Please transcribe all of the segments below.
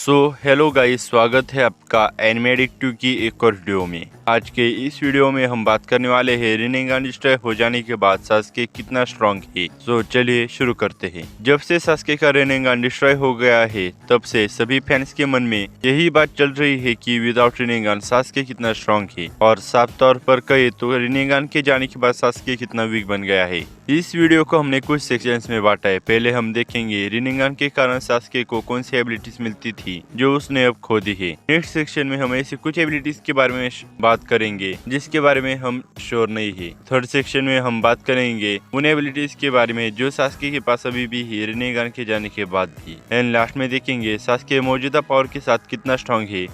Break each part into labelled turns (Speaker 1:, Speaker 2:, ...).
Speaker 1: Hello guys, स्वागत है आपका एनिमे एडिक्टिव की एक और वीडियो में। आज के इस वीडियो में हम बात करने वाले हैं रिनिंगान डिस्ट्रॉय हो जाने के बाद सास्के कितना स्ट्रांग है। चलिए शुरू करते हैं। जब से सास्के का रिनिंगान डिस्ट्रॉय हो गया है तब से सभी फैंस के मन में यही बात चल रही है कि विदाउट रिनिंगान सास्के कितना स्ट्रांग है, और साफ तौर पर कहे तो रिनिंगान के जाने के बाद सास्के कितना वीक बन गया है। इस वीडियो को हमने कुछ सेक्शंस में बांटा है। पहले हम देखेंगे रिनिंगान के कारण सास्के को कौन सी एबिलिटीज मिलती थी जो उसने अब खो दी है। नेक्स्ट सेक्शन में हम ऐसी कुछ एबिलिटीज के बारे में बात करेंगे जिसके बारे में हम श्योर नहीं है। थर्ड सेक्शन में हम बात करेंगे उन एबिलिटीज के बारे में जो सास्के के पास अभी भी है रिनिंगान के जाने के बाद भी। एंड लास्ट में देखेंगे सास्के मौजूदा पावर के साथ कितना स्ट्रांग है।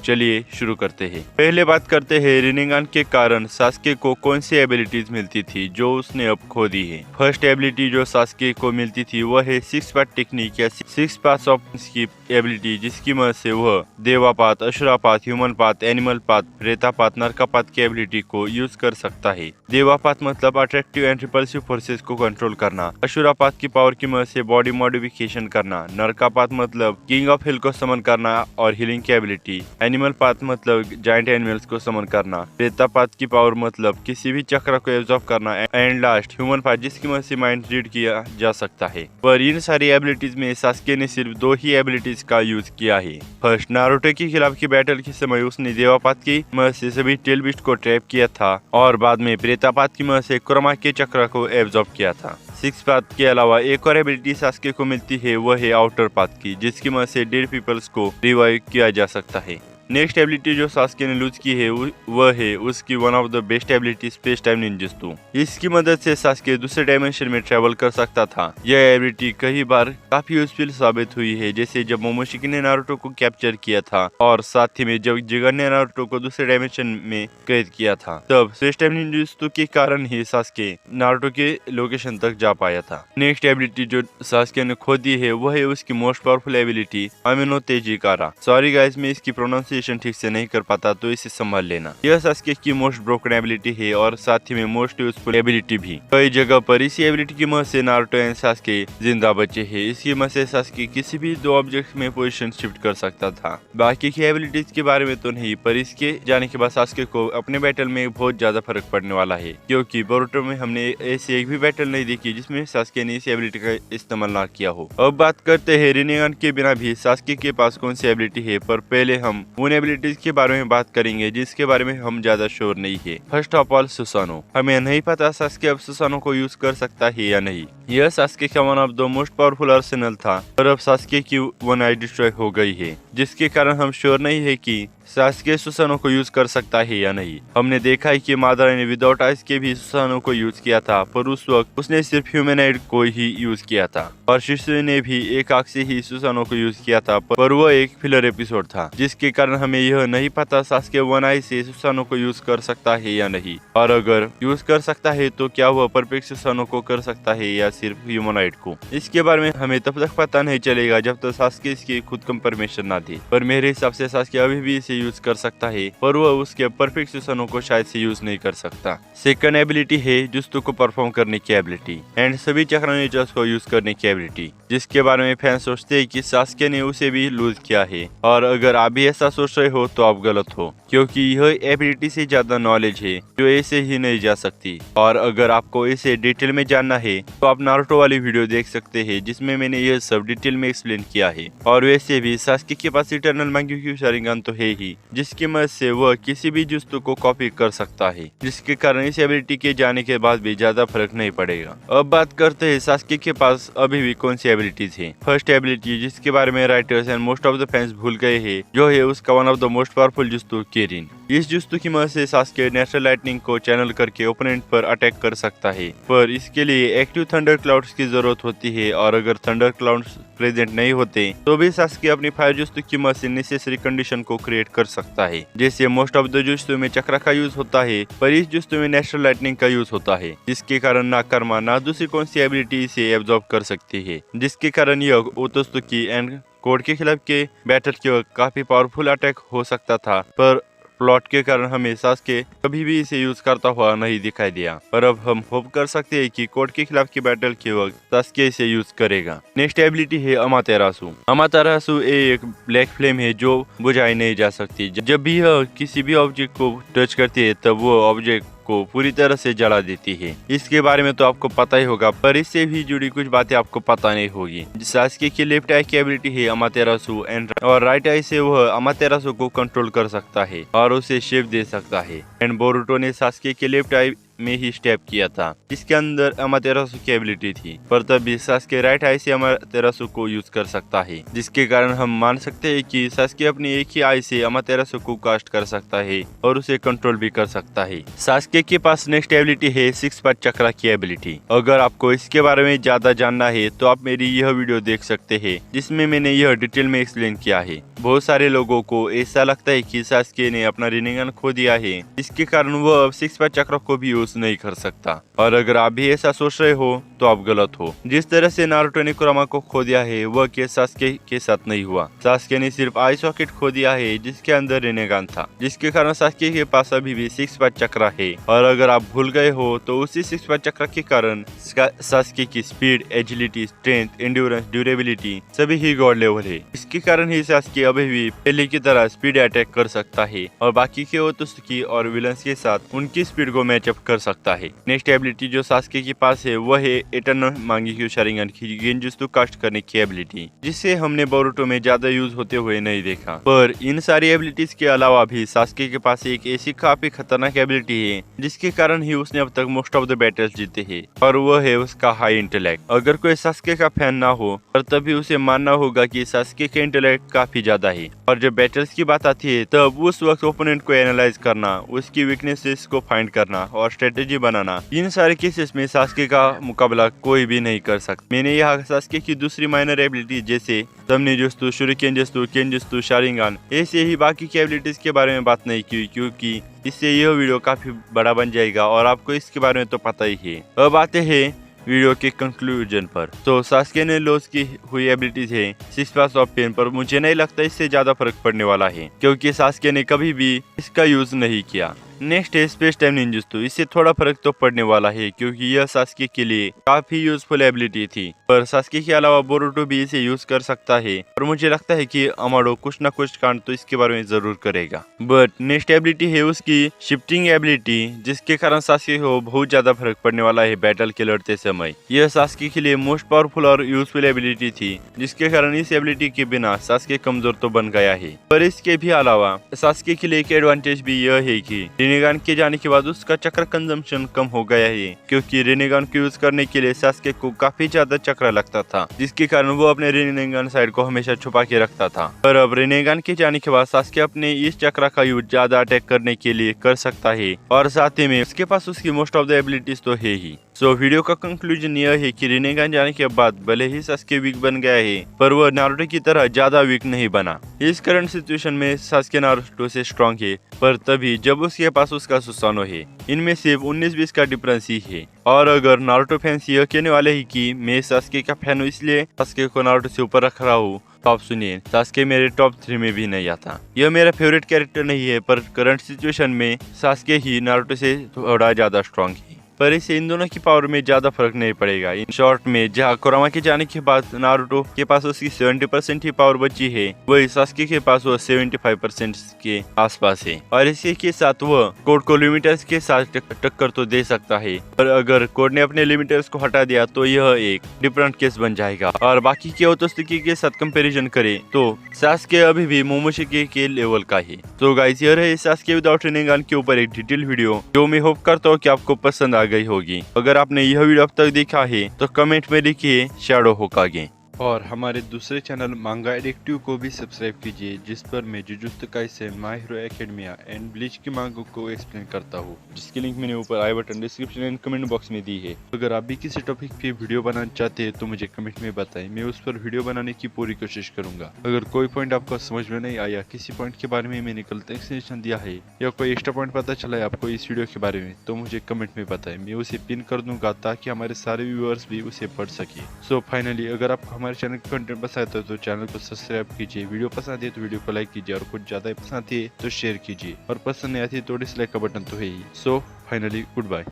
Speaker 1: चलिए शुरू करते हैं। पहले बात करते हैं रिनिंगान के कारण सास्के को कौन सी एबिलिटीज मिलती थी जो उसने अब खो दी है। फर्स्ट एबिलिटी जो सास्के को मिलती थी वह है 6 पाथ टेक्निक या 6 पाथ्स ऑफ की एबिलिटी, जिसकी मदद से वह देवापात, असुरापात, ह्यूमन पाथ, एनिमल पाथ, प्रेतापात, नरकापात की एबिलिटी को यूज कर सकता है। देवापात मतलब अट्रैक्टिव एंड रिपल्सिव फोर्सेस को कंट्रोल करना, असुरापात की पावर की मदद से बॉडी मॉडिफिकेशन करना, नरकापात मतलब किंग ऑफ हिल को समन करना और हीलिंग की एबिलिटी, एनिमल पाथ मतलब जायंट एनिमल्स को समन करना, प्रेतापात की पावर मतलब किसी भी चक्र को एब्जॉर्ब करना, एंड लास्ट ह्यूमन पाथ जिसकी मदद से माइंड रीड किया जा सकता है। पर इन सारी एबिलिटीज में सास्के ने सिर्फ 2 ही एबिलिटीज का यूज किया है। फर्स्ट, नारुतो के खिलाफ की बैटल के समय उसने देवापात की मदद से सभी टेल बीस्ट को ट्रैप किया था, और बाद में प्रेतापात की मदद से क्रोमा के चक्र को एब्जॉर्ब किया था। 6 पाथ के अलावा एक और एबिलिटी सास्के को मिलती है, वह है आउटर पाथ की, जिसकी मदद से डेड पीपल्स को रिवाइव किया जा सकता है। नेक्स्ट एबिलिटी जो सास्के ने लूज की है वह है उसकी one of the best ability space time ninjutsu. इसकी मदद से सास्के दूसरे डायमेंशन में ट्रेवल कर सकता था। यह एबिलिटी कई बार काफी यूजफुल साबित हुई है, जैसे जब मोमोशिकी ने नारुतो को कैप्चर किया था और साथ ही में जब जिगन ने नारुतो को दूसरे डायमेंशन में कैद किया था, तब स्पेस टाइम निंजुत्सु के कारण ही सास्के नारुतो के लोकेशन तक जा पाया था। नेक्स्ट एबिलिटी जो सास्के ने खो दी है वह है उसकी most powerful ability Amenotejikara. Sorry guys, मैं इसकी प्रोनाउंसिएशन ठीक से नहीं कर पाता तो इसे संभाल लेना। यह सास्के की मोस्ट ब्रोकन एबिलिटी है और साथ ही में मोस्ट यूजफुल एबिलिटी भी। कई जगह पर इसी एबिलिटी की मदद से नारुतो एंड सास्के जिंदा बचे हैं। इसकी मदद से सास्के किसी भी 2 ऑब्जेक्ट्स में पोजीशन शिफ्ट कर सकता था। बाकी की एबिलिटीज के बारे में तो नहीं, पर इसके जाने के बाद सास्के को अपने बैटल में बहुत ज्यादा फर्क पड़ने वाला है, क्योंकि बोरुतो में हमने ऐसी एक भी बैटल नहीं देखी जिसमें सास्के ने इस एबिलिटी का इस्तेमाल ना किया हो। अब बात करते हैं रिनिंगान के बिना भी सास्के के पास कौन सी एबिलिटी है, पर पहले हम उन एबिलिटीज के बारे में बात करेंगे जिसके बारे में हम ज्यादा श्योर नहीं है। First of all Susanoo. हमें नहीं पता सास्के अब सुसानो को यूज कर सकता है या नहीं। यह सास्के का one of the most powerful Arsenal था, और अब सास्के की वन आई डिस्ट्रॉय हो गई है, जिसके कारण हम श्योर नहीं है कि सास्के सुसानो को यूज कर सकता है या नहीं। हमने देखा है कि मादारा ने विदाउट आइस के भी सुसानो को यूज किया था, पर उस वक्त उसने सिर्फ ह्यूमनाइड को ही यूज किया था, और शिशु ने भी एक आंख से ही सुसानो को यूज किया था, पर वह एक फिलर एपिसोड था, जिसके कारण हमें यह नहीं पता सास्के वन आई से सुसानो को यूज कर सकता है या नहीं। और अगर यूज कर सकता है तो क्या वह परफेक्ट सुसानो को कर सकता है या सिर्फ ह्यूमनाइड को। इसके बारे में हमें तब तक पता नहीं चलेगा जब तक सास्के इसकी खुद कंफर्मेशन ना दे, पर मेरे हिसाब से सास्के अभी भी इसे यूज कर सकता है, पर वह उसके परफेक्ट सुसानो को शायद से यूज नहीं कर सकता। सेकंड एबिलिटी है जुत्सु को परफॉर्म करने की एबिलिटी एंड सभी चक्र नेचर्स को यूज करने की एबिलिटी, जिसके बारे में फैंस सोचते हैं कि सास्के ने उसे भी लूज किया है, और अगर आप भी ऐसा सोच रहे हो तो आप गलत हो, क्योंकि यह एबिलिटी से ज्यादा नॉलेज है जो ऐसे ही नहीं जा सकती। और अगर आपको इसे डिटेल में जानना है तो आप नारुतो वाली वीडियो देख सकते हैं जिसमें मैंने यह सब डिटेल में एक्सप्लेन किया है। और वैसे भी सास्के के पास इटर्नल मांग्यूक्यू शारिंगन तो है ही, जिसकी मदद से वह किसी भी जुत्सु को कॉपी कर सकता है, जिसके कारण इस एबिलिटी के जाने के बाद भी ज्यादा फर्क नहीं पड़ेगा। अब बात करते हैं सास्के के पास अभी भी कौन सी एबिलिटीज है। फर्स्ट एबिलिटी जिसके बारे में writers and most of the fans भूल गए हैं, जो है उसका one of the most powerful jutsu Kiren. इस जुत्सु की मदद से सास्के नेचुरल लाइटनिंग को चैनल करके ओपोनेंट पर अटैक कर सकता है, पर इसके लिए एक्टिव थंडर क्लाउड्स की जरूरत होती है, और अगर थंडर क्लाउड्स प्रेजेंट नहीं होते तो भी सास्के अपनी फायर जुत्सु की मदद से नेसेसरी कंडीशन को क्रिएट कर सकता है। जैसे मोस्ट ऑफ द जुत्सु में चक्र का यूज होता है, पर इस जुत्सु में नेचुरल लाइटनिंग का यूज होता है, जिसके कारण ना कर्मा ना दूसरी कौन सी एबिलिटी से एब्जॉर्ब कर सकती है, जिसके कारण यह ओतोत्सुकी एंड कोड के खिलाफ के बैटल के वक्त काफी पावरफुल अटैक हो सकता था, पर प्लॉट के कारण हमें सास्के कभी भी इसे यूज करता हुआ नहीं दिखाई दिया, पर अब हम होप कर सकते हैं कि कोड के खिलाफ की बैटल के वक्त सास्के इसे यूज करेगा। नेक्स्ट एबिलिटी है अमातेरासु। अमातेरासु एक ब्लैक फ्लेम है जो बुझाई नहीं जा सकती। जब भी यह किसी भी ऑब्जेक्ट को टच करती है तब वो ऑब्जेक्ट को पूरी तरह से जला देती है। इसके बारे में तो आपको पता ही होगा, पर इससे भी जुड़ी कुछ बातें आपको पता नहीं होगी। सास्के की लेफ्ट आई की एबिलिटी है अमातेरासु एंड और राइट आई से वह अमातेरासु को कंट्रोल कर सकता है और उसे शेप दे सकता है। एंड बोरुटो ने सास्के के लेफ्ट आई में ही स्टेप किया था जिसके अंदर अमातेरासु की एबिलिटी थी, पर तभी सास्के राइट आई से अमातेरासु को यूज कर सकता है, जिसके कारण हम मान सकते हैं कि सास्के अपनी एक ही आई से अमातेरासु को कास्ट कर सकता है और उसे कंट्रोल भी कर सकता है। सास्के के पास नेक्स्ट एबिलिटी है सिक्स पाथ चक्रा की एबिलिटी। अगर आपको इसके बारे में ज्यादा जानना है तो आप मेरी यह वीडियो देख सकते हैं जिसमें मैंने यह डिटेल में एक्सप्लेन किया है। बहुत सारे लोगों को ऐसा लगता है कि सास्के ने अपना रिनिगन खो दिया है, जिसके कारण वह अब सिक्स पाथ चक्र को भी यूज नहीं कर सकता। और अगर आप भी ऐसा सोच रहे हो तो आप गलत हो। जिस तरह से नारुतो ने कुरामा को खो दिया है वह केस सास्के के साथ नहीं हुआ। सास्के ने सिर्फ आई सॉकेट खो दिया है जिसके अंदर रिनेगान था, जिसके कारण सास्के के पास अभी भी सिक्स पाथ चक्र है। और अगर आप भूल गए हो तो उसी सिक्स पाथ चक्र के कारण सास्के की speed, agility, strength, endurance, durability सभी ही गॉड लेवल है। इसके कारण ही सास्के अभी भी पहले की तरह स्पीड अटैक कर सकता है और बाकी के ओत्सुकी और विलन्स के साथ उनकी स्पीड को मैचअप कर सकता है। नेक्स्ट एबिलिटी जो सास्के के पास है वह है इटर्नल मांगेक्यू शारिंगन की गेंजुत्सु कास्ट करने की एबिलिटी, जिसे हमने बोरुटो में ज्यादा यूज होते हुए नहीं देखा। पर इन सारी एबिलिटीज के अलावा भी सास्के के पास एक ऐसी काफी खतरनाक एबिलिटी है जिसके कारण ही उसने अब तक मोस्ट ऑफ द बैटल्स जीते हैं, और वह है उसका हाई इंटेलेक्ट। अगर कोई सास्के का फैन ना हो पर तभी उसे मानना होगा कि सास्के का इंटेलेक्ट काफी ज्यादा है, और जब बैटल्स की बात आती है तब उस वक्त ओपोनेंट को एनालाइज करना, उसकी वीकनेसेस को फाइंड करना और स्ट्रेटेजी बनाना, इन सारे केसेस में सास्के का मुकाबला कोई भी नहीं कर सकता। मैंने यहाँ सास्के की दूसरी माइनर एबिलिटी जैसे समनिजुत्सु, शुरिकेनजुत्सु, केनजुत्सु, शारिंगन ऐसे ही बाकी की एबिलिटीज के बारे में बात नहीं की, क्योंकि इससे यह वीडियो काफी बड़ा बन जाएगा और आपको इसके बारे में तो पता ही है। अब आते हैं वीडियो के कंक्लूजन पर। तो सास्के ने लॉस की हुई एबिलिटीज है सिक्स पाथ ऑफ पेन, पर मुझे नहीं लगता इससे ज्यादा फर्क पड़ने वाला है क्योंकि सास्के ने कभी भी इसका यूज नहीं किया। नेक्स्ट है स्पेस टाइम निंजुत्सु। इससे थोड़ा फर्क तो पड़ने वाला है क्योंकि यह सास्के के लिए काफी यूजफुल एबिलिटी थी, पर सास्के के अलावा बोरुटो भी इसे यूज कर सकता है और मुझे लगता है कि अमाडो कुछ न कुछ कांड तो इसके बारे में जरूर करेगा। बट नेक्स्ट एबिलिटी है उसकी शिफ्टिंग एबिलिटी, जिसके कारण सास्के को बहुत ज्यादा फर्क पड़ने वाला है बैटल के लड़ते समय। यह सास्के के लिए मोस्ट पावरफुल और यूजफुल एबिलिटी थी, जिसके कारण इस एबिलिटी के बिना सास्के कमजोर तो बन गया है। पर इसके भी अलावा सास्के के लिए एक एडवांटेज भी यह है कि रिनेगान के जाने के बाद उसका चक्र कंजम्पशन कम हो गया है, क्योंकि रिनेगान को यूज करने के लिए सास्के को काफी ज्यादा चक्र लगता था, जिसके कारण वो अपने रिनेगान साइड को हमेशा छुपा के रखता था। पर अब रिनेगान के जाने के बाद सास्के अपने इस चक्र का यूज ज्यादा अटैक करने के लिए कर सकता है और साथ ही में उसके पास उसकी मोस्ट ऑफ द एबिलिटीज तो है ही। सो वीडियो का कंक्लूजन यह है कि रिनेगान जाने के बाद भले ही सास्के वीक बन गया है पर वह नारुतो की तरह ज्यादा वीक नहीं बना। इस करंट सिचुएशन में सास्के नारुतो से स्ट्रॉन्ग है, पर तभी जब उसके पास उसका सुसानो है। इनमें सिर्फ 19-20 का डिफरेंस ही है। और अगर नारुतो फैंस यह कहने वाले ही कि मैं सास्के का फैन हूँ इसलिए सास्के को नारुतो से ऊपर रख रहा हूँ, तो आप सुनिए, सास्के मेरे टॉप 3 में भी नहीं आता। यह मेरा फेवरेट कैरेक्टर नहीं है, पर करंट सिचुएशन में सास्के ही नारुतो से थोड़ा ज्यादा स्ट्रॉन्ग है, पर इससे इन दोनों की पावर में ज्यादा फर्क नहीं पड़ेगा। इन शॉर्ट में जहाँ कुरामा के जाने के बाद नारुतो के पास उसकी 70% ही पावर बची है, वही सास्के के पास वह 75% के आसपास है, और इसी के साथ वह कोड को लिमिटर्स के साथ टक्कर तो दे सकता है, पर अगर कोड ने अपने लिमिटर्स को हटा दिया तो यह एक डिफरेंट केस बन जाएगा। और बाकी के ओत्सुकी के साथ कंपैरिजन करें तो सास्के अभी भी मोमोशिकी के लेवल का है। तो गाइस, यह रहे सास्के विदाउट रिनेगान के ऊपर एक डिटेल वीडियो, जो मैं होप करता हूँ कि आपको पसंद आ गई होगी। अगर आपने यह वीडियो अब तक देखा है तो कमेंट में लिखिए शैडो होकागे। और हमारे दूसरे चैनल मांगा एडिक्टिव को भी सब्सक्राइब कीजिए, जिस पर मैं jujutsu Kaisen, my hero academia and bleach की मांगों को एक्सप्लेन करता हूँ, जिसकी लिंक मैंने ऊपर i button, description and comment box में दी है। अगर आप भी किसी टॉपिक पे वीडियो बनाना चाहते हैं तो मुझे कमेंट में बताएं, मैं उस पर वीडियो बनाने की पूरी कोशिश करूंगा। अगर कोई पॉइंट आपको समझ में नहीं आया, किसी पॉइंट के बारे में मैंने गलत एक्सप्लेनेशन दिया है या कोई एक्स्ट्रा पॉइंट पता चला है आपको इस वीडियो के बारे में, तो मुझे कमेंट में बताएं, मैं उसे पिन कर दूंगा ताकि हमारे सारे व्यूअर्स भी उसे पढ़ सके। सो फाइनली, अगर आपको हमारे चैनल का कंटेंट पसंद आता है तो चैनल को सब्सक्राइब कीजिए, वीडियो पसंद आती है तो वीडियो को लाइक कीजिए और कुछ ज्यादा पसंद आती है तो शेयर कीजिए और पसंद नहीं आती तो डिसलाइक का बटन तो है ही। So finally good bye.